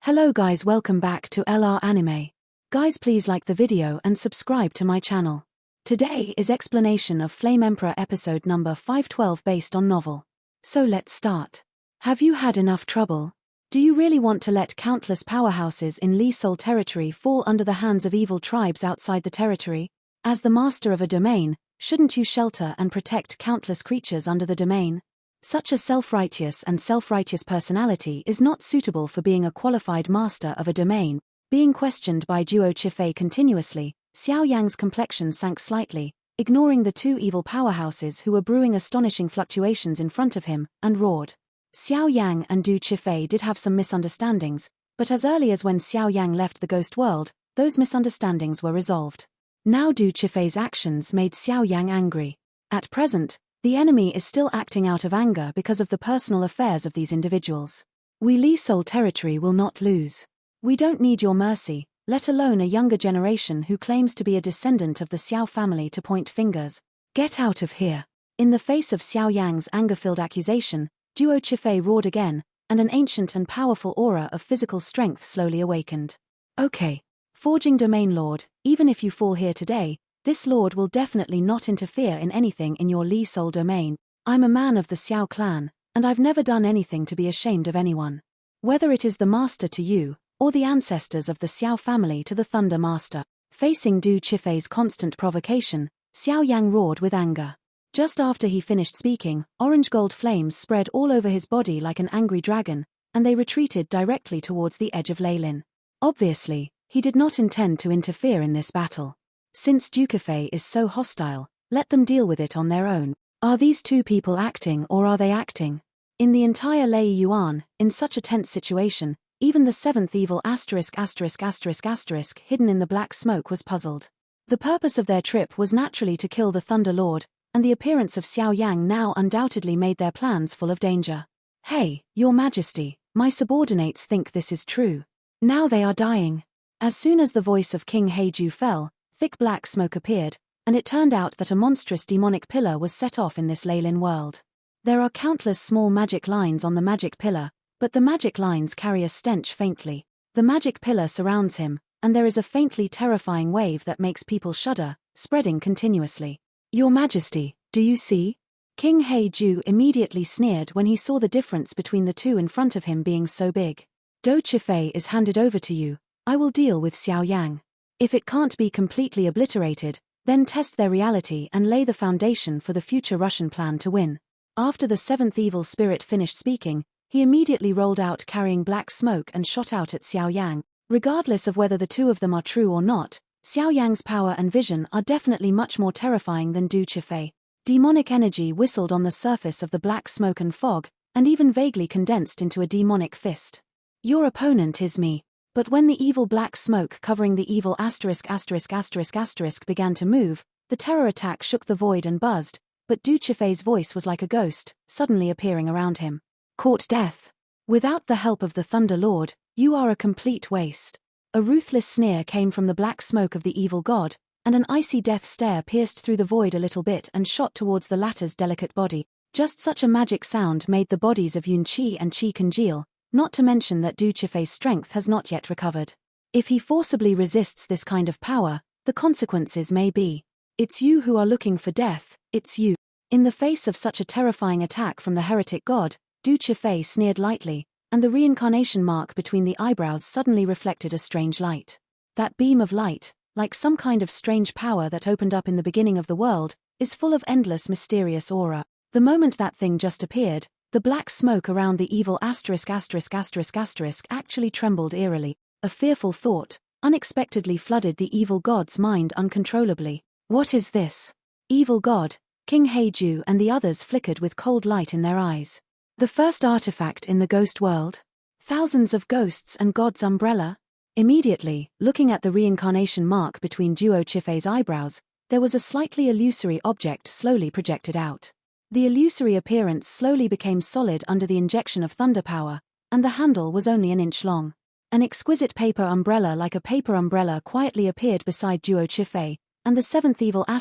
Hello guys, welcome back to LR Anime. Guys, please like the video and subscribe to my channel. Today is explanation of Flame Emperor episode number 512 based on novel. So let's start. Have you had enough trouble? Do you really want to let countless powerhouses in Lysol territory fall under the hands of evil tribes outside the territory? As the master of a domain, shouldn't you shelter and protect countless creatures under the domain? Such a self-righteous personality is not suitable for being a qualified master of a domain. Being questioned by Duo Chifei continuously, Xiao Yan's complexion sank slightly, ignoring the two evil powerhouses who were brewing astonishing fluctuations in front of him, and roared. Xiao Yang and Du Chifei did have some misunderstandings, but as early as when Xiao Yang left the ghost world, those misunderstandings were resolved. Now Du Chifei's actions made Xiao Yang angry. At present, the enemy is still acting out of anger because of the personal affairs of these individuals. We Lysol territory will not lose. We don't need your mercy, let alone a younger generation who claims to be a descendant of the Xiao family to point fingers. Get out of here. In the face of Xiao Yang's anger-filled accusation, Duo Chifei roared again, and an ancient and powerful aura of physical strength slowly awakened. Okay. Forging Domain Lord, even if you fall here today, this lord will definitely not interfere in anything in your Lysol domain. I'm a man of the Xiao clan, and I've never done anything to be ashamed of anyone. Whether it is the master to you, or the ancestors of the Xiao family to the Thunder Master. Facing Du Chifei's constant provocation, Xiao Yang roared with anger. Just after he finished speaking, orange-gold flames spread all over his body like an angry dragon, and they retreated directly towards the edge of Leylin. Obviously, he did not intend to interfere in this battle. Since Du Chifei is so hostile, let them deal with it on their own. Are these two people acting or are they acting? In the entire Lei Yuan, in such a tense situation, even the seventh evil hidden in the black smoke was puzzled. The purpose of their trip was naturally to kill the Thunderlord, and the appearance of Xiao Yang now undoubtedly made their plans full of danger. Hey, Your Majesty, my subordinates think this is true. Now they are dying. As soon as the voice of King Heiju fell, thick black smoke appeared, and it turned out that a monstrous demonic pillar was set off in this Leylin world. There are countless small magic lines on the magic pillar, but the magic lines carry a stench faintly. The magic pillar surrounds him, and there is a faintly terrifying wave that makes people shudder, spreading continuously. Your Majesty, do you see? King Heiju immediately sneered when he saw the difference between the two in front of him being so big. Du Chifei is handed over to you. I will deal with Xiao Yang. If it can't be completely obliterated, then test their reality and lay the foundation for the future Russian plan to win. After the seventh evil spirit finished speaking, he immediately rolled out carrying black smoke and shot out at Xiao Yang. Regardless of whether the two of them are true or not, Xiao Yang's power and vision are definitely much more terrifying than Du Chifei. Demonic energy whistled on the surface of the black smoke and fog, and even vaguely condensed into a demonic fist. Your opponent is me. But when the evil black smoke covering the evil began to move, the terror attack shook the void and buzzed, but Du Chifei's voice was like a ghost, suddenly appearing around him. Court death. Without the help of the Thunderlord, you are a complete waste. A ruthless sneer came from the black smoke of the evil god, and an icy death stare pierced through the void a little bit and shot towards the latter's delicate body. Just such a magic sound made the bodies of Yun Qi and Qi congeal, not to mention that Du Chifei's strength has not yet recovered. If he forcibly resists this kind of power, the consequences may be. It's you who are looking for death, it's you. In the face of such a terrifying attack from the heretic god, Du Chifei sneered lightly, and the reincarnation mark between the eyebrows suddenly reflected a strange light. That beam of light, like some kind of strange power that opened up in the beginning of the world, is full of endless mysterious aura. The moment that thing just appeared, the black smoke around the evil actually trembled eerily. A fearful thought, unexpectedly flooded the evil god's mind uncontrollably. What is this? Evil god, King Heiju and the others flickered with cold light in their eyes. The first artifact in the ghost world? Thousands of ghosts and God's umbrella? Immediately, looking at the reincarnation mark between Duo Chifei's eyebrows, there was a slightly illusory object slowly projected out. The illusory appearance slowly became solid under the injection of thunder power, and the handle was only an inch long. An exquisite paper umbrella like a paper umbrella quietly appeared beside Duo Chifei, and the seventh evil and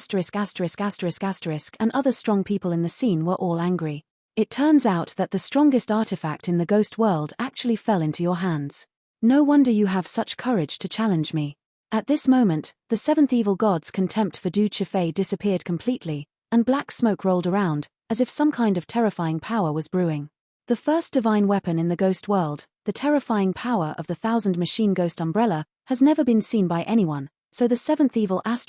other strong people in the scene were all angry. It turns out that the strongest artifact in the ghost world actually fell into your hands. No wonder you have such courage to challenge me. At this moment, the seventh evil god's contempt for Du Chifei disappeared completely, and black smoke rolled around, as if some kind of terrifying power was brewing. The first divine weapon in the ghost world, the terrifying power of the thousand machine ghost umbrella, has never been seen by anyone, so the seventh evil had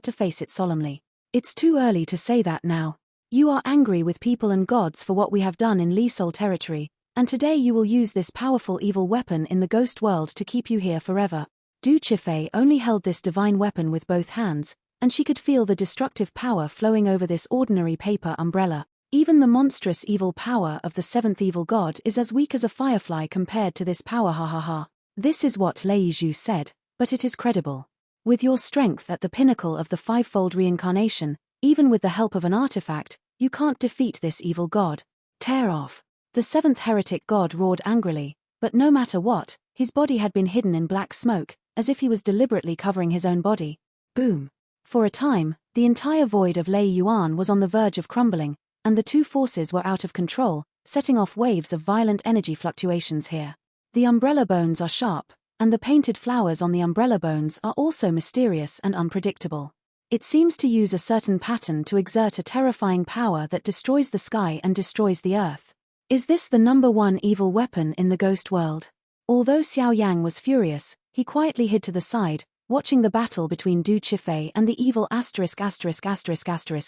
to face it solemnly. It's too early to say that now. You are angry with people and gods for what we have done in Lysol territory, and today you will use this powerful evil weapon in the ghost world to keep you here forever. Du Chifei only held this divine weapon with both hands, and she could feel the destructive power flowing over this ordinary paper umbrella. Even the monstrous evil power of the seventh evil god is as weak as a firefly compared to this power. This is what Lei Zhu said, but it is credible. With your strength at the pinnacle of the fivefold reincarnation, even with the help of an artifact, you can't defeat this evil god. Tear off. The seventh heretic god roared angrily, but no matter what, his body had been hidden in black smoke, as if he was deliberately covering his own body. Boom. For a time, the entire void of Lei Yuan was on the verge of crumbling, and the two forces were out of control, setting off waves of violent energy fluctuations here. The umbrella bones are sharp, and the painted flowers on the umbrella bones are also mysterious and unpredictable. It seems to use a certain pattern to exert a terrifying power that destroys the sky and destroys the earth. Is this the number one evil weapon in the ghost world? Although Xiao Yan was furious, he quietly hid to the side, watching the battle between Du Chifei and the evil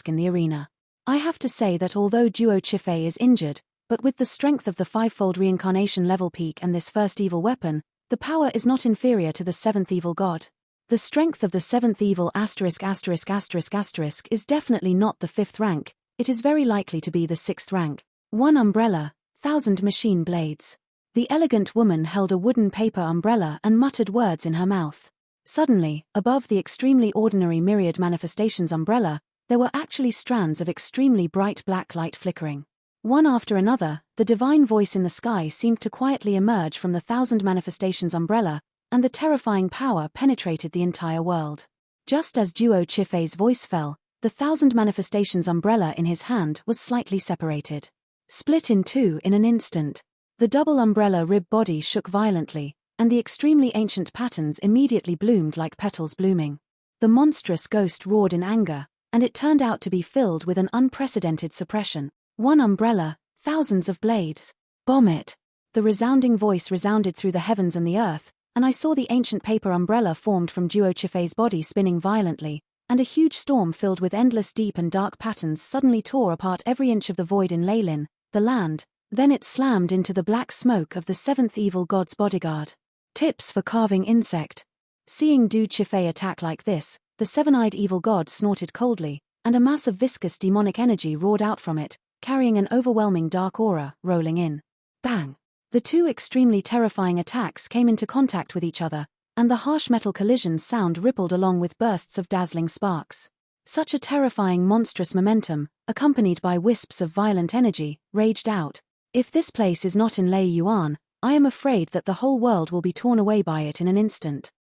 in the arena. I have to say that although Duo Chifei is injured, but with the strength of the fivefold reincarnation level peak and this first evil weapon, the power is not inferior to the seventh evil god. The strength of the seventh evil is definitely not the fifth rank, it is very likely to be the sixth rank. One umbrella, 1,000 machine blades. The elegant woman held a wooden paper umbrella and muttered words in her mouth. Suddenly, above the extremely ordinary myriad manifestations umbrella, there were actually strands of extremely bright black light flickering. One after another, the divine voice in the sky seemed to quietly emerge from the 1,000 manifestations umbrella, and the terrifying power penetrated the entire world. Just as Duo Chifei's voice fell, the 1,000 manifestations umbrella in his hand was slightly separated. Split in two in an instant. The double umbrella rib body shook violently, and the extremely ancient patterns immediately bloomed like petals blooming. The monstrous ghost roared in anger, and it turned out to be filled with an unprecedented suppression. One umbrella, thousands of blades. Bomb it. The resounding voice resounded through the heavens and the earth, and I saw the ancient paper umbrella formed from Duo Chifei's body spinning violently, and a huge storm filled with endless deep and dark patterns suddenly tore apart every inch of the void in Leylin, the land, then it slammed into the black smoke of the seventh evil god's bodyguard. Tips for carving insect. Seeing Du Chifei attack like this, the seven-eyed evil god snorted coldly, and a mass of viscous demonic energy roared out from it, carrying an overwhelming dark aura, rolling in. Bang! The two extremely terrifying attacks came into contact with each other, and the harsh metal collision sound rippled along with bursts of dazzling sparks. Such a terrifying monstrous momentum, accompanied by wisps of violent energy, raged out. If this place is not in Lei Yuan, I am afraid that the whole world will be torn away by it in an instant.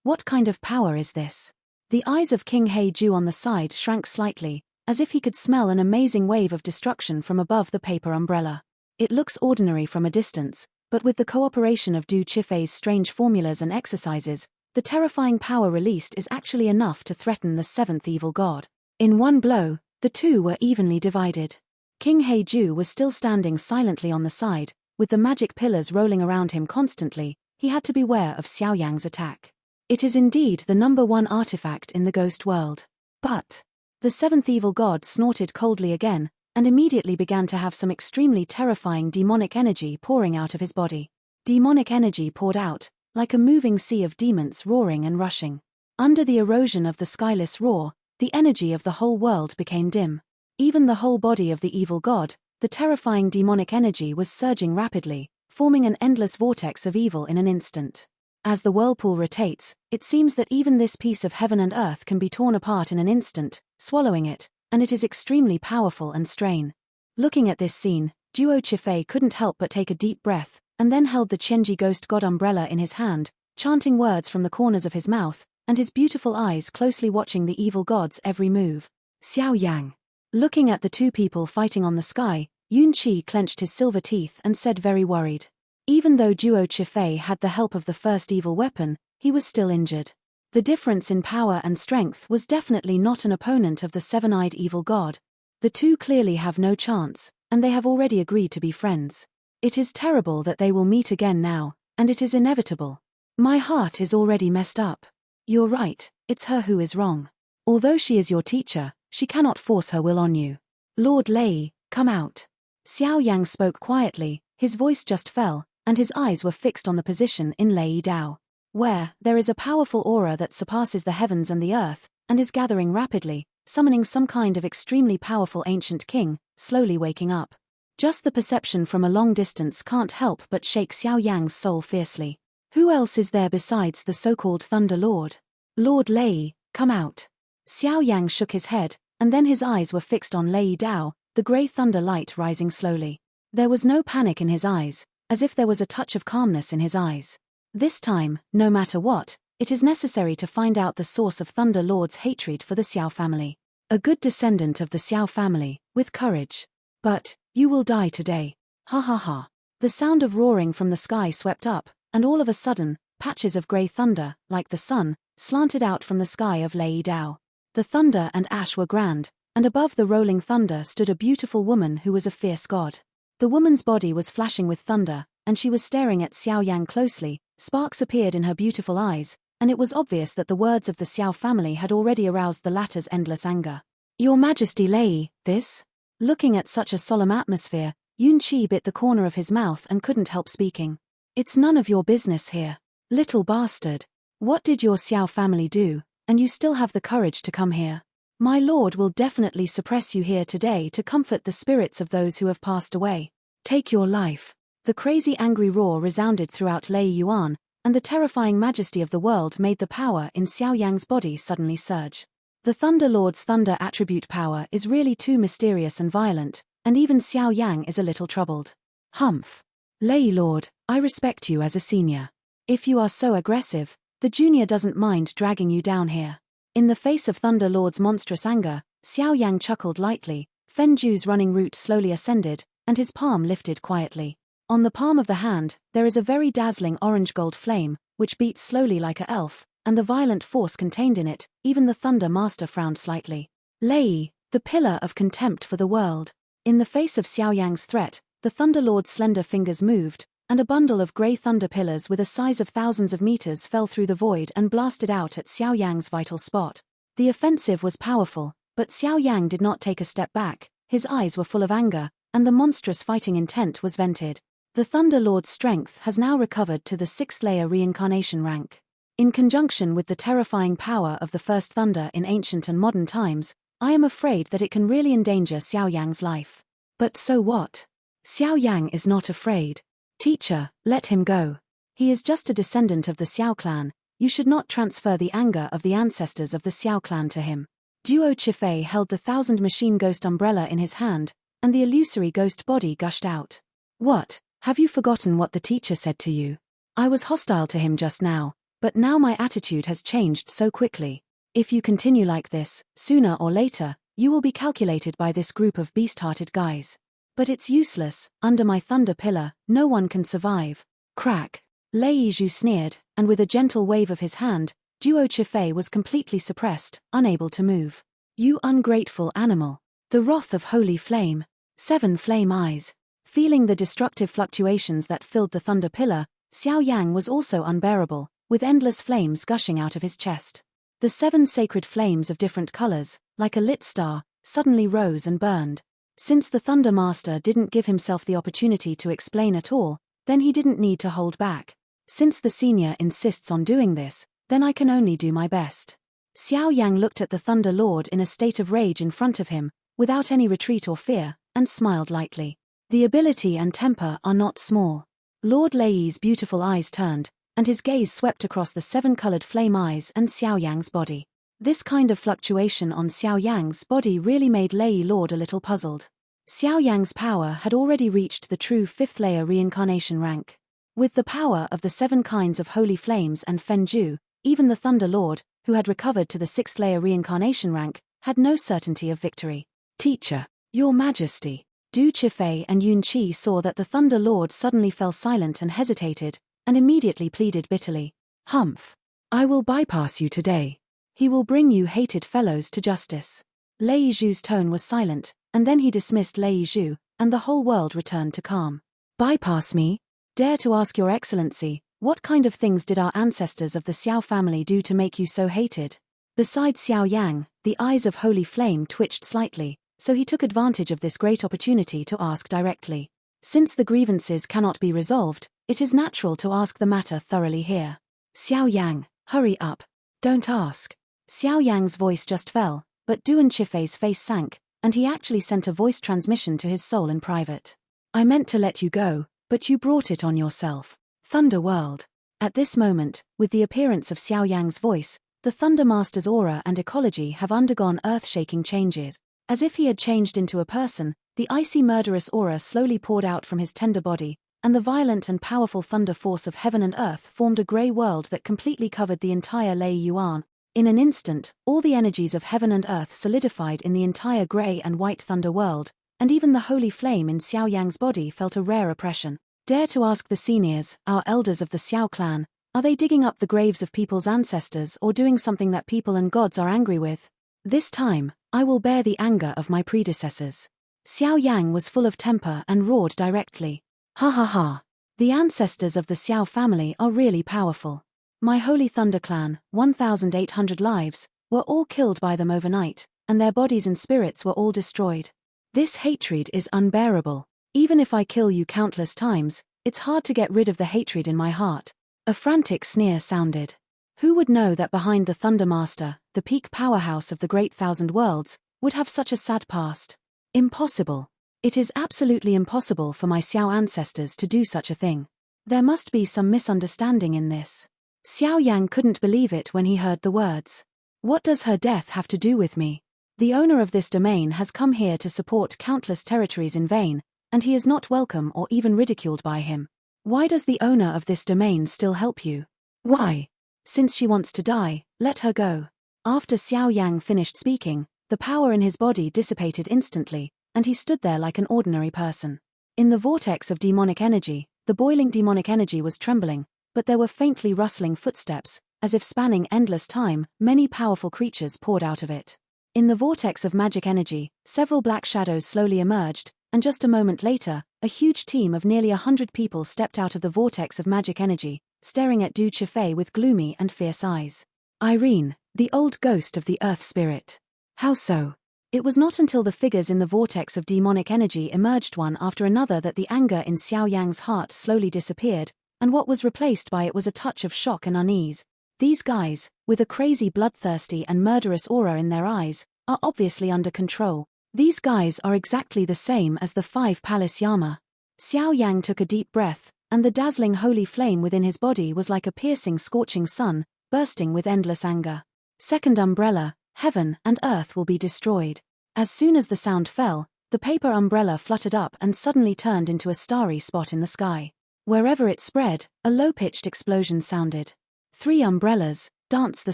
What kind of power is this? The eyes of King Heiju on the side shrank slightly, as if he could smell an amazing wave of destruction from above the paper umbrella. It looks ordinary from a distance, but with the cooperation of Du Chifei's strange formulas and exercises, the terrifying power released is actually enough to threaten the seventh evil god. In one blow, the two were evenly divided. King Heiju was still standing silently on the side, with the magic pillars rolling around him constantly. He had to beware of Xiao Yang's attack. It is indeed the number one artifact in the ghost world. But the seventh evil god snorted coldly again, and immediately began to have some extremely terrifying demonic energy pouring out of his body. Demonic energy poured out, like a moving sea of demons roaring and rushing. Under the erosion of the skyless roar, the energy of the whole world became dim. Even the whole body of the evil god, the terrifying demonic energy was surging rapidly, forming an endless vortex of evil in an instant. As the whirlpool rotates, it seems that even this piece of heaven and earth can be torn apart in an instant, swallowing it, and it is extremely powerful and strain. Looking at this scene, Duo Chifei couldn't help but take a deep breath, and then held the Qianji ghost god umbrella in his hand, chanting words from the corners of his mouth, and his beautiful eyes closely watching the evil god's every move. Xiao Yang. Looking at the two people fighting on the sky, Yun Qi clenched his silver teeth and said very worried. Even though Duo Chifei had the help of the first evil weapon, he was still injured. The difference in power and strength was definitely not an opponent of the seven-eyed evil god. The two clearly have no chance, and they have already agreed to be friends. It is terrible that they will meet again now, and it is inevitable. My heart is already messed up. You're right, it's her who is wrong. Although she is your teacher, she cannot force her will on you. Lord Lei, come out. Xiao Yang spoke quietly, his voice just fell, and his eyes were fixed on the position in Lei Dao, where there is a powerful aura that surpasses the heavens and the earth, and is gathering rapidly, summoning some kind of extremely powerful ancient king, slowly waking up. Just the perception from a long distance can't help but shake Xiao Yang's soul fiercely. Who else is there besides the so-called Thunderlord? Lord Lei, come out. Xiao Yang shook his head, and then his eyes were fixed on Lei Dao, the grey thunder light rising slowly. There was no panic in his eyes, as if there was a touch of calmness in his eyes. This time, no matter what, it is necessary to find out the source of Thunderlord's hatred for the Xiao family. A good descendant of the Xiao family, with courage. But, you will die today. Ha ha ha. The sound of roaring from the sky swept up, and all of a sudden, patches of grey thunder, like the sun, slanted out from the sky of Lei Dao. The thunder and ash were grand, and above the rolling thunder stood a beautiful woman who was a fierce god. The woman's body was flashing with thunder, and she was staring at Xiao Yang closely. Sparks appeared in her beautiful eyes, and it was obvious that the words of the Xiao family had already aroused the latter's endless anger. Your Majesty Lei, this? Looking at such a solemn atmosphere, Yun Qi bit the corner of his mouth and couldn't help speaking. It's none of your business here. Little bastard. What did your Xiao family do, and you still have the courage to come here? My lord will definitely suppress you here today to comfort the spirits of those who have passed away. Take your life. The crazy angry roar resounded throughout Lei Yuan, and the terrifying majesty of the world made the power in Xiao Yang's body suddenly surge. The Thunderlord's thunder attribute power is really too mysterious and violent, and even Xiao Yang is a little troubled. Humph. Lei Lord, I respect you as a senior. If you are so aggressive, the junior doesn't mind dragging you down here. In the face of Thunderlord's monstrous anger, Xiao Yang chuckled lightly, Fen Ju's running route slowly ascended, and his palm lifted quietly. On the palm of the hand, there is a very dazzling orange-gold flame, which beats slowly like a elf, and the violent force contained in it, even the Thunder Master frowned slightly. Lei, the pillar of contempt for the world. In the face of Xiao Yang's threat, the Thunderlord's slender fingers moved, and a bundle of grey thunder pillars with a size of thousands of meters fell through the void and blasted out at Xiao Yang's vital spot. The offensive was powerful, but Xiao Yang did not take a step back. His eyes were full of anger, and the monstrous fighting intent was vented. The Thunderlord's strength has now recovered to the 6th layer reincarnation rank. In conjunction with the terrifying power of the first thunder in ancient and modern times, I am afraid that it can really endanger Xiao Yang's life. But so what? Xiao Yang is not afraid. Teacher, let him go. He is just a descendant of the Xiao clan. You should not transfer the anger of the ancestors of the Xiao clan to him. Duo Chifei held the 1000 machine ghost umbrella in his hand, and the illusory ghost body gushed out. What? Have you forgotten what the teacher said to you? I was hostile to him just now, but now my attitude has changed so quickly. If you continue like this, sooner or later, you will be calculated by this group of beast-hearted guys. But it's useless, under my thunder pillar, no one can survive. Crack. Lei Yizhu sneered, and with a gentle wave of his hand, Duo Chifei was completely suppressed, unable to move. You ungrateful animal. The wrath of holy flame. 7 flame eyes. Feeling the destructive fluctuations that filled the thunder pillar, Xiao Yang was also unbearable, with endless flames gushing out of his chest. The 7 sacred flames of different colors, like a lit star, suddenly rose and burned. Since the Thunder Master didn't give himself the opportunity to explain at all, then he didn't need to hold back. Since the senior insists on doing this, then I can only do my best. Xiao Yang looked at the Thunder Lord in a state of rage in front of him, without any retreat or fear, and smiled lightly. The ability and temper are not small. Lord Lei's beautiful eyes turned, and his gaze swept across the 7-colored flame eyes and Xiao Yang's body. This kind of fluctuation on Xiao Yang's body really made Lei Lord a little puzzled. Xiao Yang's power had already reached the true 5th layer reincarnation rank. With the power of the 7 kinds of holy flames and Fenju, even the Thunder Lord, who had recovered to the 6th layer reincarnation rank, had no certainty of victory. Teacher, Your Majesty. Du Chifei and Yun Qi saw that the Thunderlord suddenly fell silent and hesitated, and immediately pleaded bitterly. Humph! I will bypass you today. He will bring you hated fellows to justice. Lei Zhu's tone was silent, and then he dismissed Lei Zhu, and the whole world returned to calm. Bypass me? Dare to ask your excellency, what kind of things did our ancestors of the Xiao family do to make you so hated? Besides Xiao Yang, the eyes of Holy Flame twitched slightly, so he took advantage of this great opportunity to ask directly. Since the grievances cannot be resolved, it is natural to ask the matter thoroughly here. Xiao Yang, hurry up. Don't ask. Xiao Yang's voice just fell, but Du Chifei's face sank, and he actually sent a voice transmission to his soul in private. I meant to let you go, but you brought it on yourself. Thunder World. At this moment, with the appearance of Xiao Yang's voice, the Thunder Master's aura and ecology have undergone earth-shaking changes. As if he had changed into a person, the icy murderous aura slowly poured out from his tender body, and the violent and powerful thunder force of heaven and earth formed a grey world that completely covered the entire Lei Yuan. In an instant, all the energies of heaven and earth solidified in the entire grey and white thunder world, and even the holy flame in Xiao Yang's body felt a rare oppression. Dare to ask the seniors, our elders of the Xiao clan, are they digging up the graves of people's ancestors or doing something that people and gods are angry with? This time, I will bear the anger of my predecessors. Xiao Yang was full of temper and roared directly. Ha ha ha. The ancestors of the Xiao family are really powerful. My holy thunder clan, 1,800 lives, were all killed by them overnight, and their bodies and spirits were all destroyed. This hatred is unbearable. Even if I kill you countless times, it's hard to get rid of the hatred in my heart. A frantic sneer sounded. Who would know that behind the Thunder Master, the peak powerhouse of the Great Thousand Worlds, would have such a sad past? Impossible. It is absolutely impossible for my Xiao ancestors to do such a thing. There must be some misunderstanding in this. Xiao Yang couldn't believe it when he heard the words. What does her death have to do with me? The owner of this domain has come here to support countless territories in vain, and he is not welcome or even ridiculed by him. Why does the owner of this domain still help you? Why? Since she wants to die, let her go. After Xiao Yang finished speaking, the power in his body dissipated instantly, and he stood there like an ordinary person. In the vortex of demonic energy, the boiling demonic energy was trembling, but there were faintly rustling footsteps, as if spanning endless time, many powerful creatures poured out of it. In the vortex of magic energy, several black shadows slowly emerged, and just a moment later, a huge team of nearly 100 people stepped out of the vortex of magic energy, staring at Du Chifei with gloomy and fierce eyes. Irene, the old ghost of the earth spirit. How so? It was not until the figures in the vortex of demonic energy emerged one after another that the anger in Xiao Yang's heart slowly disappeared, and what was replaced by it was a touch of shock and unease. These guys, with a crazy bloodthirsty and murderous aura in their eyes, are obviously under control. These guys are exactly the same as the 5 Palace Yama. Xiao Yang took a deep breath, and the dazzling holy flame within his body was like a piercing scorching sun, bursting with endless anger. Second umbrella, heaven and earth will be destroyed. As soon as the sound fell, the paper umbrella fluttered up and suddenly turned into a starry spot in the sky. Wherever it spread, a low-pitched explosion sounded. 3 umbrellas, dance the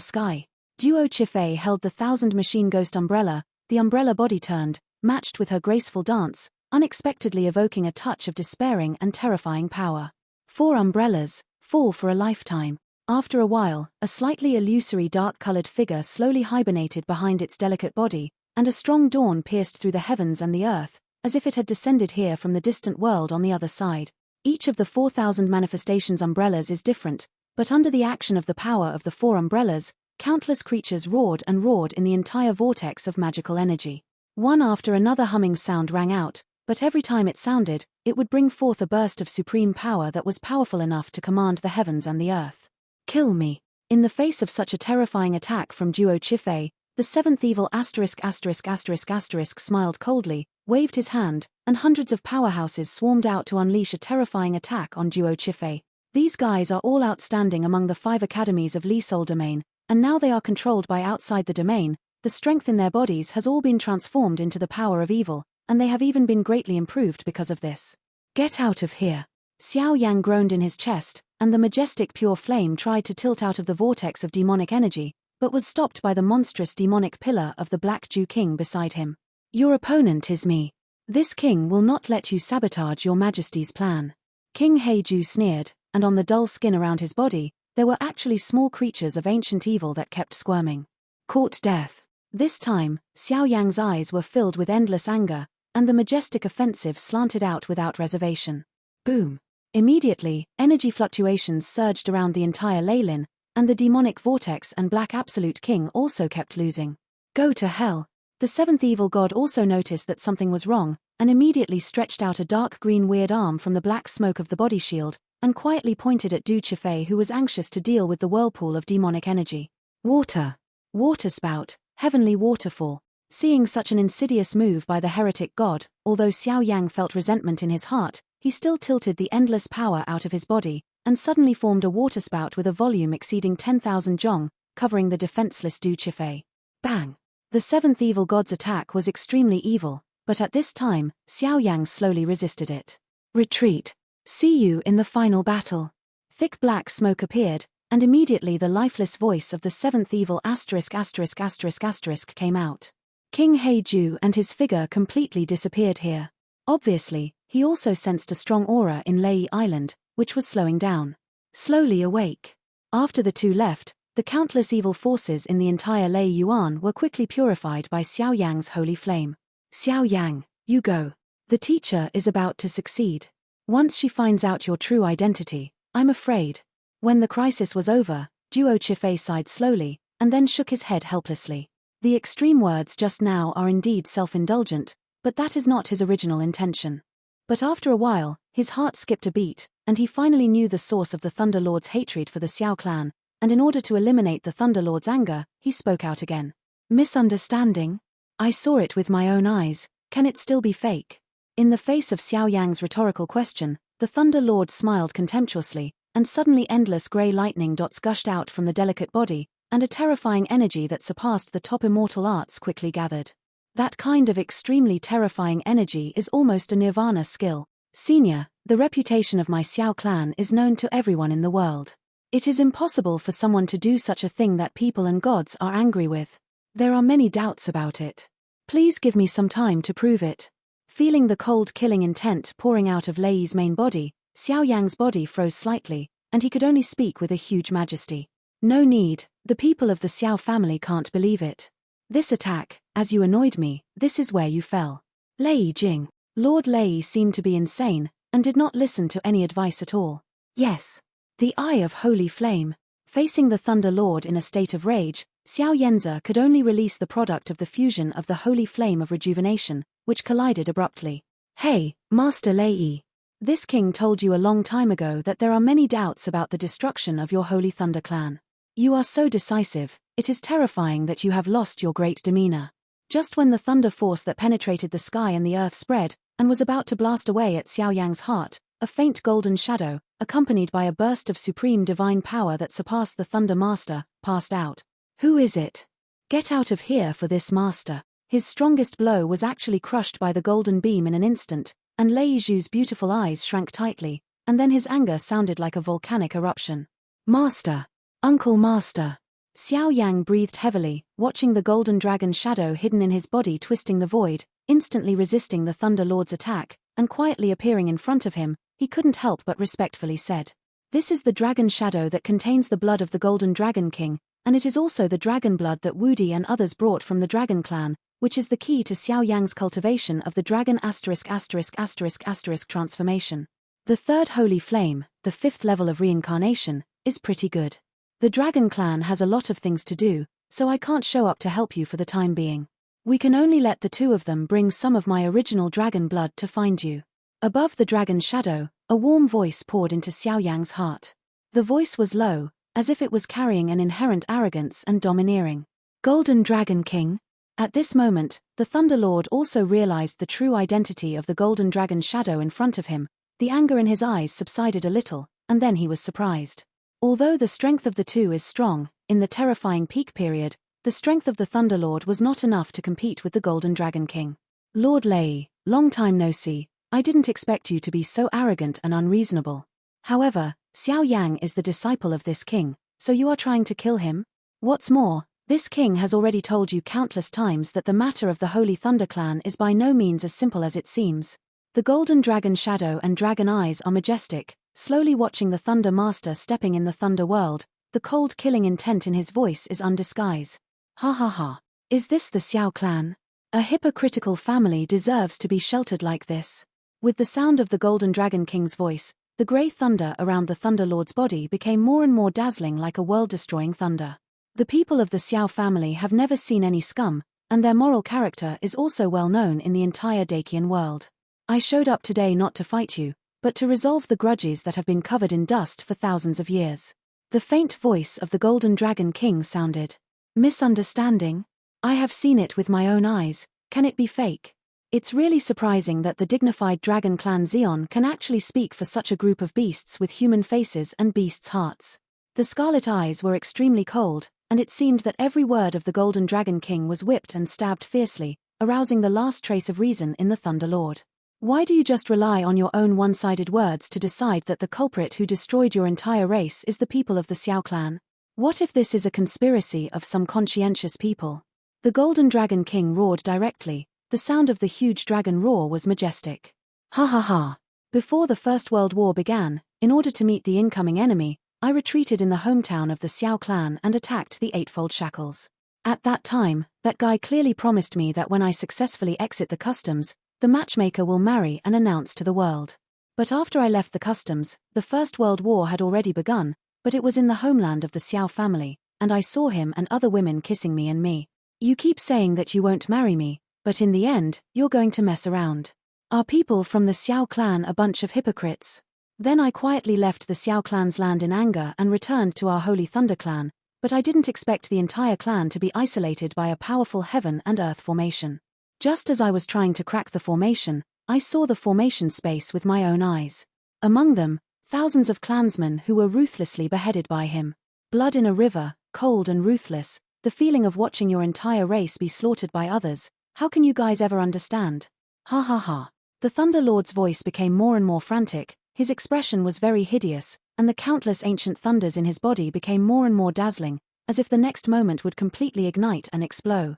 sky. Duo Chifei held the 1,000 machine ghost umbrella, the umbrella body turned, matched with her graceful dance, unexpectedly evoking a touch of despairing and terrifying power. 4 umbrellas, fall for a lifetime. After a while, a slightly illusory dark-colored figure slowly hibernated behind its delicate body, and a strong dawn pierced through the heavens and the earth, as if it had descended here from the distant world on the other side. Each of the 4,000 manifestations umbrellas is different, but under the action of the power of the 4 umbrellas, countless creatures roared and roared in the entire vortex of magical energy. One after another humming sound rang out, but every time it sounded, it would bring forth a burst of supreme power that was powerful enough to command the heavens and the earth. Kill me. In the face of such a terrifying attack from Duo Chifei, the 7th evil **** smiled coldly, waved his hand, and hundreds of powerhouses swarmed out to unleash a terrifying attack on Duo Chifei. These guys are all outstanding among the 5 academies of Lysol domain, and now they are controlled by outside the domain. The strength in their bodies has all been transformed into the power of evil, and they have even been greatly improved because of this. Get out of here. Xiao Yang groaned in his chest, and the majestic pure flame tried to tilt out of the vortex of demonic energy, but was stopped by the monstrous demonic pillar of the Black Jew King beside him. Your opponent is me. This king will not let you sabotage your majesty's plan. King Heiju sneered, and on the dull skin around his body, there were actually small creatures of ancient evil that kept squirming. Court death. This time, Xiao Yang's eyes were filled with endless anger, and the majestic offensive slanted out without reservation. Boom. Immediately, energy fluctuations surged around the entire Leylin, and the demonic vortex and Black Absolute King also kept losing. Go to hell. The seventh evil god also noticed that something was wrong, and immediately stretched out a dark green weird arm from the black smoke of the body shield, and quietly pointed at Du Chifei, who was anxious to deal with the whirlpool of demonic energy. Water. Water spout, heavenly waterfall. Seeing such an insidious move by the heretic god, although Xiao Yang felt resentment in his heart, he still tilted the endless power out of his body, and suddenly formed a waterspout with a volume exceeding 10,000 zhong, covering the defenseless Du Chifei. Bang! The seventh evil god's attack was extremely evil, but at this time, Xiao Yang slowly resisted it. Retreat. See you in the final battle. Thick black smoke appeared, and immediately the lifeless voice of the seventh evil came out. King Heiju and his figure completely disappeared here. Obviously, he also sensed a strong aura in Lei Island, which was slowing down. Slowly awake. After the two left, the countless evil forces in the entire Lei Yuan were quickly purified by Xiao Yang's holy flame. Xiao Yang, you go. The teacher is about to succeed. Once she finds out your true identity, I'm afraid. When the crisis was over, Duo Chifei sighed slowly, and then shook his head helplessly. The extreme words just now are indeed self-indulgent, but that is not his original intention. But after a while, his heart skipped a beat, and he finally knew the source of the Thunderlord's hatred for the Xiao clan, and in order to eliminate the Thunderlord's anger, he spoke out again. Misunderstanding? I saw it with my own eyes, can it still be fake? In the face of Xiao Yang's rhetorical question, the Thunderlord smiled contemptuously, and suddenly endless grey lightning dots gushed out from the delicate body, and a terrifying energy that surpassed the top immortal arts quickly gathered. That kind of extremely terrifying energy is almost a nirvana skill. Senior, the reputation of my Xiao clan is known to everyone in the world. It is impossible for someone to do such a thing that people and gods are angry with. There are many doubts about it. Please give me some time to prove it. Feeling the cold killing intent pouring out of Lei's main body, Xiao Yang's body froze slightly, and he could only speak with a huge majesty. No need, the people of the Xiao family can't believe it. This attack, as you annoyed me, this is where you fell. Lei Jing. Lord Lei seemed to be insane, and did not listen to any advice at all. Yes. The Eye of Holy Flame. Facing the Thunder Lord in a state of rage, Xiao Yanzi could only release the product of the fusion of the Holy Flame of Rejuvenation, which collided abruptly. Hey, Master Lei. This king told you a long time ago that there are many doubts about the destruction of your Holy Thunder clan. You are so decisive, it is terrifying that you have lost your great demeanor. Just when the thunder force that penetrated the sky and the earth spread, and was about to blast away at Xiao Yang's heart, a faint golden shadow, accompanied by a burst of supreme divine power that surpassed the Thunder Master, passed out. Who is it? Get out of here for this master. His strongest blow was actually crushed by the golden beam in an instant, and Lei Zhu's beautiful eyes shrank tightly, and then his anger sounded like a volcanic eruption. Master! Uncle Master! Xiao Yang breathed heavily, watching the golden dragon shadow hidden in his body twisting the void, instantly resisting the Thunder Lord's attack, and quietly appearing in front of him. He couldn't help but respectfully said, "This is the dragon shadow that contains the blood of the Golden Dragon King, and it is also the dragon blood that Wudi and others brought from the Dragon Clan, which is the key to Xiao Yang's cultivation of the dragon ***** transformation. The third holy flame, the fifth level of reincarnation, is pretty good. The Dragon Clan has a lot of things to do, so I can't show up to help you for the time being. We can only let the two of them bring some of my original dragon blood to find you." Above the dragon's shadow, a warm voice poured into Xiao Yang's heart. The voice was low, as if it was carrying an inherent arrogance and domineering. Golden Dragon King? At this moment, the Thunderlord also realized the true identity of the Golden Dragon shadow in front of him. The anger in his eyes subsided a little, and then he was surprised. Although the strength of the two is strong, in the terrifying peak period, the strength of the Thunderlord was not enough to compete with the Golden Dragon King. Lord Lei, long time no see. I didn't expect you to be so arrogant and unreasonable. However, Xiao Yang is the disciple of this king, so you are trying to kill him? What's more, This king has already told you countless times that the matter of the Holy Thunder Clan is by no means as simple as it seems. The golden dragon shadow and dragon eyes are majestic, slowly watching the Thunder Master stepping in the Thunder world. The cold killing intent in his voice is undisguised. Ha ha ha. Is this the Xiao clan? A hypocritical family deserves to be sheltered like this. With the sound of the Golden Dragon King's voice, the grey thunder around the Thunderlord's body became more and more dazzling, like a world-destroying thunder. The people of the Xiao family have never seen any scum, and their moral character is also well known in the entire Dacian world. I showed up today not to fight you, but to resolve the grudges that have been covered in dust for thousands of years. The faint voice of the Golden Dragon King sounded. Misunderstanding? I have seen it with my own eyes. Can it be fake? It's really surprising that the dignified Dragon Clan Xion can actually speak for such a group of beasts with human faces and beasts' hearts. The scarlet eyes were extremely cold, and it seemed that every word of the Golden Dragon King was whipped and stabbed fiercely, arousing the last trace of reason in the Thunderlord. Why do you just rely on your own one-sided words to decide that the culprit who destroyed your entire race is the people of the Xiao clan? What if this is a conspiracy of some conscientious people? The Golden Dragon King roared directly. The sound of the huge dragon roar was majestic. Ha ha ha. Before the First World War began, in order to meet the incoming enemy, I retreated in the hometown of the Xiao clan and attacked the Eightfold Shackles. At that time, that guy clearly promised me that when I successfully exit the customs, the matchmaker will marry and announce to the world. But after I left the customs, the First World War had already begun, but it was in the homeland of the Xiao family, and I saw him and other women kissing me and me. You keep saying that you won't marry me, but in the end, you're going to mess around. Are people from the Xiao clan a bunch of hypocrites? Then I quietly left the Xiao clan's land in anger and returned to our Holy Thunder clan, but I didn't expect the entire clan to be isolated by a powerful heaven and earth formation. Just as I was trying to crack the formation, I saw the formation space with my own eyes. Among them, thousands of clansmen who were ruthlessly beheaded by him. Blood in a river, cold and ruthless, the feeling of watching your entire race be slaughtered by others. How can you guys ever understand? Ha ha ha. The Thunderlord's voice became more and more frantic, his expression was very hideous, and the countless ancient thunders in his body became more and more dazzling, as if the next moment would completely ignite and explode.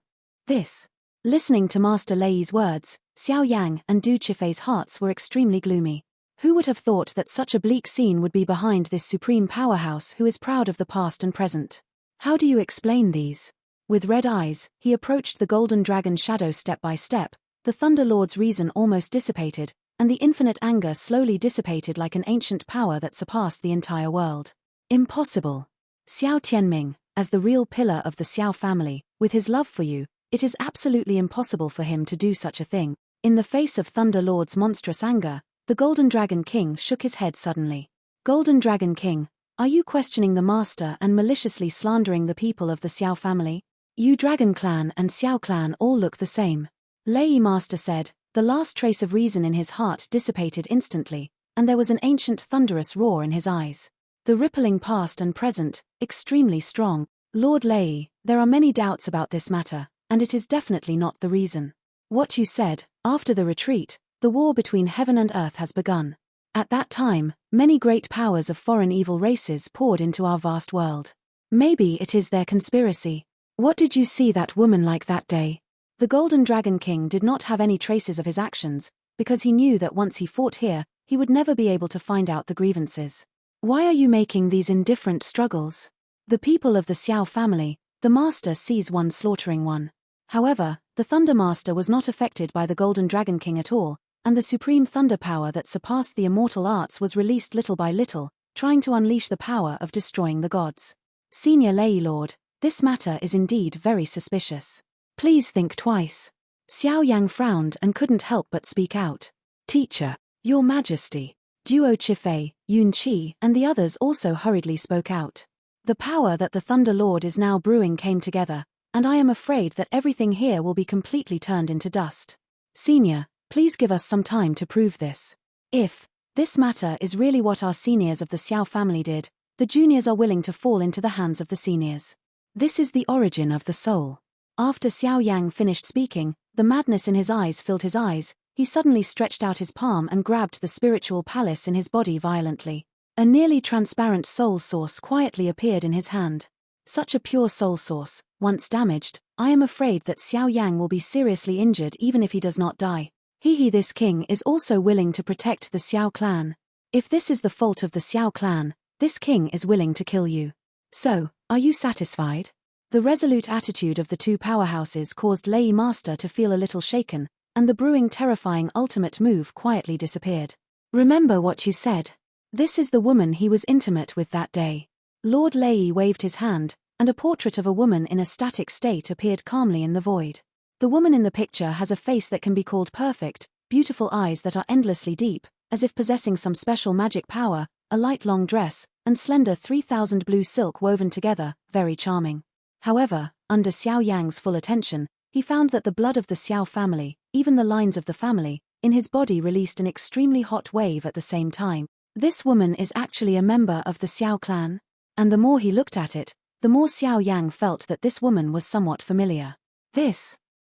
Listening to Master Lei's words, Xiao Yang and Du Qifei's hearts were extremely gloomy. Who would have thought that such a bleak scene would be behind this supreme powerhouse who is proud of the past and present? How do you explain these? With red eyes, he approached the Golden Dragon shadow step by step. The Thunderlord's reason almost dissipated, and the infinite anger slowly dissipated like an ancient power that surpassed the entire world. Impossible. Xiao Tianming, as the real pillar of the Xiao family, with his love for you, it is absolutely impossible for him to do such a thing. In the face of Thunderlord's monstrous anger, the Golden Dragon King shook his head suddenly. Golden Dragon King, are you questioning the master and maliciously slandering the people of the Xiao family? You Dragon Clan and Xiao Clan all look the same. Lei Master said. The last trace of reason in his heart dissipated instantly, and there was an ancient thunderous roar in his eyes. The rippling past and present, extremely strong. Lord Lei, there are many doubts about this matter, and it is definitely not the reason. What you said, after the retreat, the war between heaven and earth has begun. At that time, many great powers of foreign evil races poured into our vast world. Maybe it is their conspiracy. What did you see that woman like that day? The Golden Dragon King did not have any traces of his actions, because he knew that once he fought here, he would never be able to find out the grievances. Why are you making these indifferent struggles? The people of the Xiao family, the master sees one slaughtering one. However, the Thunder Master was not affected by the Golden Dragon King at all, and the supreme thunder power that surpassed the immortal arts was released little by little, trying to unleash the power of destroying the gods. Senior Lei Lord, this matter is indeed very suspicious. Please think twice. Xiao Yang frowned and couldn't help but speak out. Teacher, Your Majesty. Duo Qifei, Yun Qi, and the others also hurriedly spoke out. The power that the Thunder Lord is now brewing came together, and I am afraid that everything here will be completely turned into dust. Senior, please give us some time to prove this. If this matter is really what our seniors of the Xiao family did, the juniors are willing to fall into the hands of the seniors. This is the origin of the soul. After Xiao Yang finished speaking, the madness in his eyes filled his eyes. He suddenly stretched out his palm and grabbed the spiritual palace in his body violently. A nearly transparent soul source quietly appeared in his hand. Such a pure soul source, once damaged, I am afraid that Xiao Yang will be seriously injured even if he does not die. This king is also willing to protect the Xiao clan. If this is the fault of the Xiao clan, this king is willing to kill you. So, are you satisfied? The resolute attitude of the two powerhouses caused Lei Master to feel a little shaken, and the brewing terrifying ultimate move quietly disappeared. Remember what you said. This is the woman he was intimate with that day. Lord Lei waved his hand, and a portrait of a woman in a static state appeared calmly in the void. The woman in the picture has a face that can be called perfect, beautiful eyes that are endlessly deep, as if possessing some special magic power, a light long dress, and slender 3,000 blue silk woven together, very charming. However, under Xiao Yang's full attention, he found that the blood of the Xiao family, even the lines of the family, in his body released an extremely hot wave at the same time. This woman is actually a member of the Xiao clan, and the more he looked at it, the more Xiao Yang felt that this woman was somewhat familiar.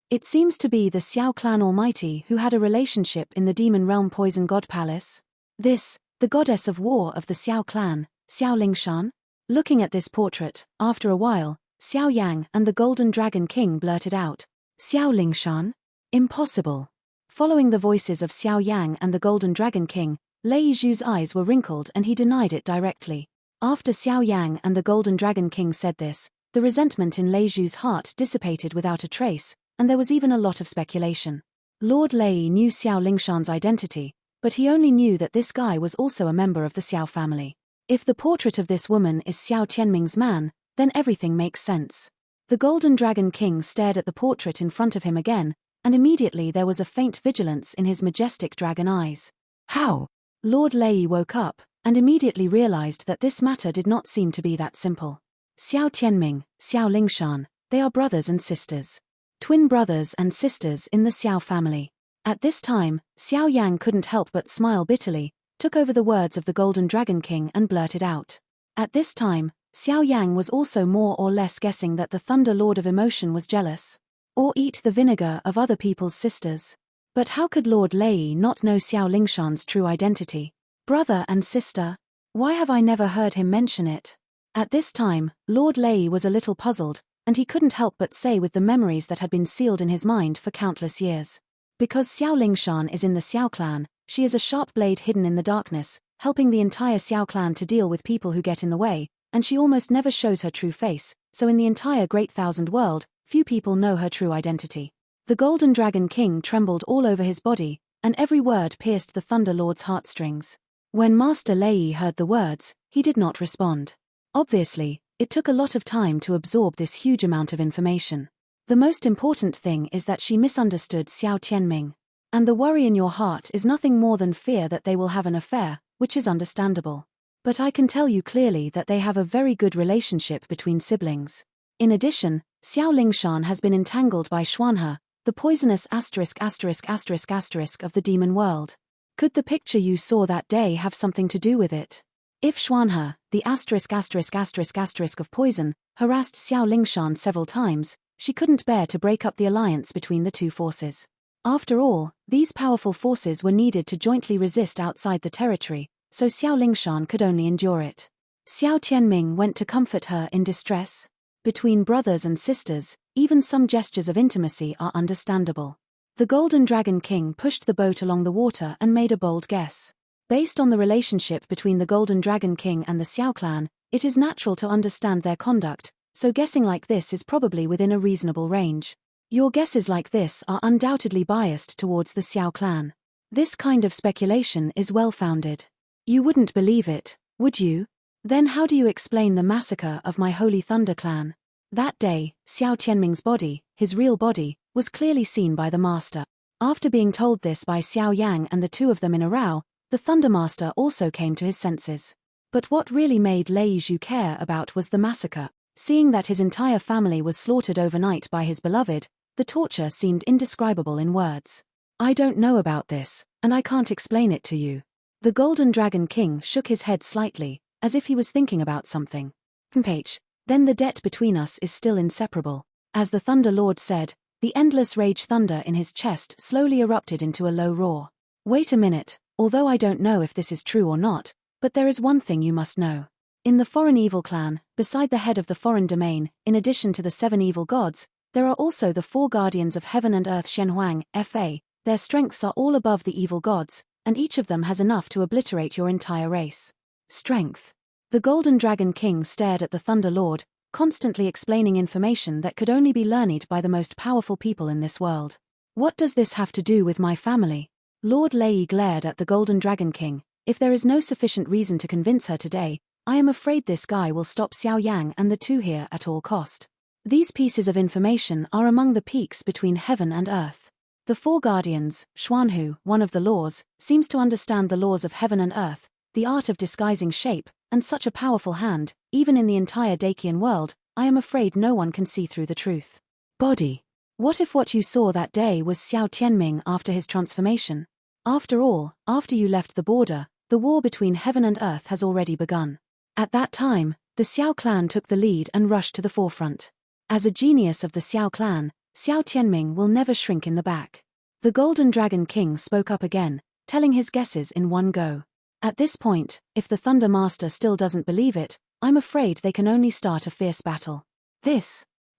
It seems to be the Xiao clan almighty who had a relationship in the demon realm Poison God Palace. The goddess of war of the Xiao clan, Xiao Lingshan? Looking at this portrait, after a while, Xiao Yang and the Golden Dragon King blurted out, Xiao Lingshan? Impossible. Following the voices of Xiao Yang and the Golden Dragon King, Lei Zhu's eyes were wrinkled and he denied it directly. After Xiao Yang and the Golden Dragon King said this, the resentment in Lei Zhu's heart dissipated without a trace, and there was even a lot of speculation. Lord Lei knew Xiao Lingshan's identity, but he only knew that this guy was also a member of the Xiao family. If the portrait of this woman is Xiao Tianming's man, then everything makes sense. The Golden Dragon King stared at the portrait in front of him again, and immediately there was a faint vigilance in his majestic dragon eyes. How? Lord Lei woke up, and immediately realized that this matter did not seem to be that simple. Xiao Tianming, Xiao Lingshan, they are brothers and sisters. Twin brothers and sisters in the Xiao family. At this time, Xiao Yang couldn't help but smile bitterly, took over the words of the Golden Dragon King and blurted out. At this time, Xiao Yang was also more or less guessing that the Thunderlord of Emotion was jealous. Or eat the vinegar of other people's sisters. But how could Lord Lei not know Xiao Lingshan's true identity? Brother and sister? Why have I never heard him mention it? At this time, Lord Lei was a little puzzled, and he couldn't help but say with the memories that had been sealed in his mind for countless years. Because Xiao Lingshan is in the Xiao clan, she is a sharp blade hidden in the darkness, helping the entire Xiao clan to deal with people who get in the way, and she almost never shows her true face, so in the entire Great Thousand World, few people know her true identity. The Golden Dragon King trembled all over his body, and every word pierced the Thunderlord's heartstrings. When Master Lei heard the words, he did not respond. Obviously, it took a lot of time to absorb this huge amount of information. The most important thing is that she misunderstood Xiao Tianming. And the worry in your heart is nothing more than fear that they will have an affair, which is understandable. But I can tell you clearly that they have a very good relationship between siblings. In addition, Xiao Lingshan has been entangled by Xuanhe, the poisonous **** of the demon world. Could the picture you saw that day have something to do with it? If Xuanhe, the **** of poison, harassed Xiao Lingshan several times, she couldn't bear to break up the alliance between the two forces. After all, these powerful forces were needed to jointly resist outside the territory, so Xiao Lingshan could only endure it. Xiao Tianming went to comfort her in distress. Between brothers and sisters, even some gestures of intimacy are understandable. The Golden Dragon King pushed the boat along the water and made a bold guess. Based on the relationship between the Golden Dragon King and the Xiao clan, it is natural to understand their conduct, so guessing like this is probably within a reasonable range. Your guesses like this are undoubtedly biased towards the Xiao clan. This kind of speculation is well-founded. You wouldn't believe it, would you? Then how do you explain the massacre of my Holy Thunder clan? That day, Xiao Tianming's body, his real body, was clearly seen by the master. After being told this by Xiao Yang and the two of them in a row, the Thunder Master also came to his senses. But what really made Lei Zhu care about was the massacre. Seeing that his entire family was slaughtered overnight by his beloved, the torture seemed indescribable in words. I don't know about this, and I can't explain it to you. The Golden Dragon King shook his head slightly, as if he was thinking about something. Then the debt between us is still inseparable. As the Thunderlord said, the endless rage thunder in his chest slowly erupted into a low roar. Wait a minute, although I don't know if this is true or not, but there is one thing you must know. In the foreign evil clan, beside the head of the foreign domain, in addition to the 7 evil gods, there are also the 4 guardians of heaven and earth Shenhuang, Fa. Their strengths are all above the evil gods, and each of them has enough to obliterate your entire race. Strength. The Golden Dragon King stared at the Thunderlord, constantly explaining information that could only be learned by the most powerful people in this world. What does this have to do with my family? Lord Lei glared at the Golden Dragon King. If there is no sufficient reason to convince her today, I am afraid this guy will stop Xiao Yang and the two here at all cost. These pieces of information are among the peaks between heaven and earth. The 4 guardians, Xuanhu, one of the laws, seems to understand the laws of heaven and earth, the art of disguising shape, and such a powerful hand. Even in the entire Dacian world, I am afraid no one can see through the truth. Body. What if what you saw that day was Xiao Tianming after his transformation? After all, after you left the border, the war between heaven and earth has already begun. At that time, the Xiao clan took the lead and rushed to the forefront. As a genius of the Xiao clan, Xiao Tianming will never shrink in the back. The Golden Dragon King spoke up again, telling his guesses in one go. At this point, if the Thunder Master still doesn't believe it, I'm afraid they can only start a fierce battle.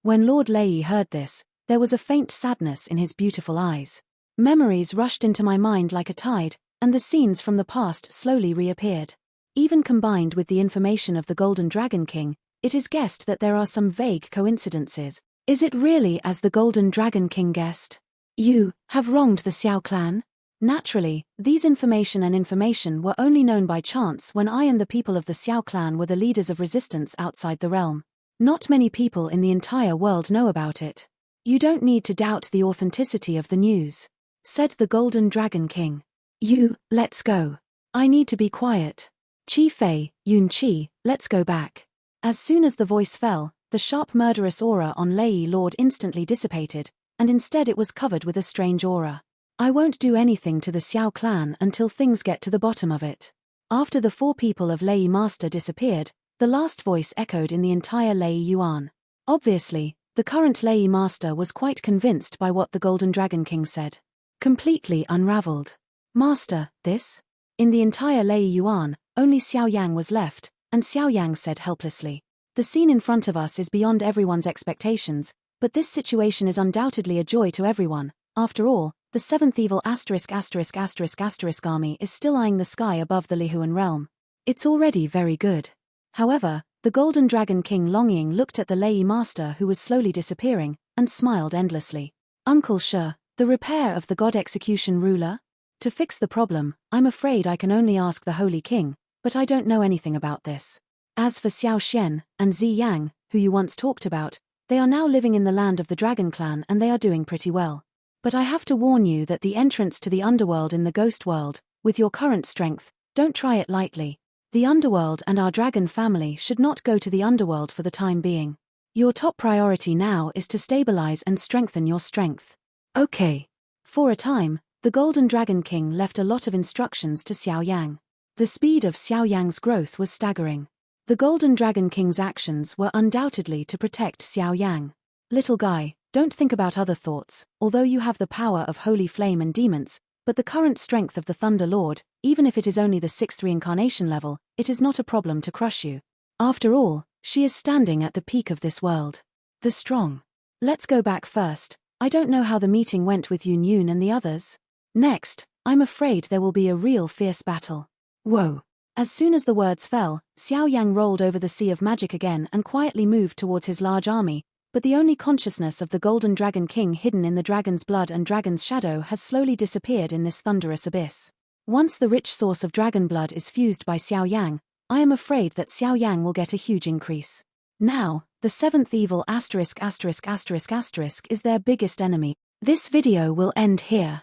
When Lord Lei heard this, there was a faint sadness in his beautiful eyes. Memories rushed into my mind like a tide, and the scenes from the past slowly reappeared. Even combined with the information of the Golden Dragon King, it is guessed that there are some vague coincidences. Is it really as the Golden Dragon King guessed? You have wronged the Xiao clan? Naturally, these information were only known by chance when I and the people of the Xiao clan were the leaders of resistance outside the realm. Not many people in the entire world know about it. You don't need to doubt the authenticity of the news, said the Golden Dragon King. Let's go. I need to be quiet. Qi Fei, Yun Qi, let's go back. As soon as the voice fell, the sharp murderous aura on Lei Lord instantly dissipated, and instead it was covered with a strange aura. I won't do anything to the Xiao clan until things get to the bottom of it. After the 4 people of Lei Master disappeared, the last voice echoed in the entire Lei Yuan. Obviously, the current Lei Master was quite convinced by what the Golden Dragon King said. Completely unraveled. Master, this? In the entire Lei Yuan, only Xiao Yang was left, and Xiao Yang said helplessly. The scene in front of us is beyond everyone's expectations, but this situation is undoubtedly a joy to everyone. After all, the 7th evil ***** army is still eyeing the sky above the Lihuan realm. It's already very good. However, the Golden Dragon King longing looked at the Lei Master who was slowly disappearing, and smiled endlessly. Uncle Shi, the repair of the God Execution ruler? To fix the problem, I'm afraid I can only ask the Holy King, but I don't know anything about this. As for Xiao Xian and Zi Yang, who you once talked about, they are now living in the land of the Dragon Clan and they are doing pretty well. But I have to warn you that the entrance to the underworld in the ghost world, with your current strength, don't try it lightly. The underworld and our dragon family should not go to the underworld for the time being. Your top priority now is to stabilize and strengthen your strength. Okay. For a time, the Golden Dragon King left a lot of instructions to Xiao Yang. The speed of Xiao Yang's growth was staggering. The Golden Dragon King's actions were undoubtedly to protect Xiao Yang. Little guy, don't think about other thoughts, although you have the power of holy flame and demons, but the current strength of the Thunderlord, even if it is only the 6th reincarnation level, it is not a problem to crush you. After all, she is standing at the peak of this world. The strong. Let's go back first. I don't know how the meeting went with Yun Yun and the others. Next, I'm afraid there will be a real fierce battle. Whoa. As soon as the words fell, Xiao Yang rolled over the sea of magic again and quietly moved towards his large army, but the only consciousness of the Golden Dragon King hidden in the dragon's blood and dragon's shadow has slowly disappeared in this thunderous abyss. Once the rich source of dragon blood is fused by Xiao Yang, I am afraid that Xiao Yang will get a huge increase. Now, the 7th evil ***** is their biggest enemy. This video will end here.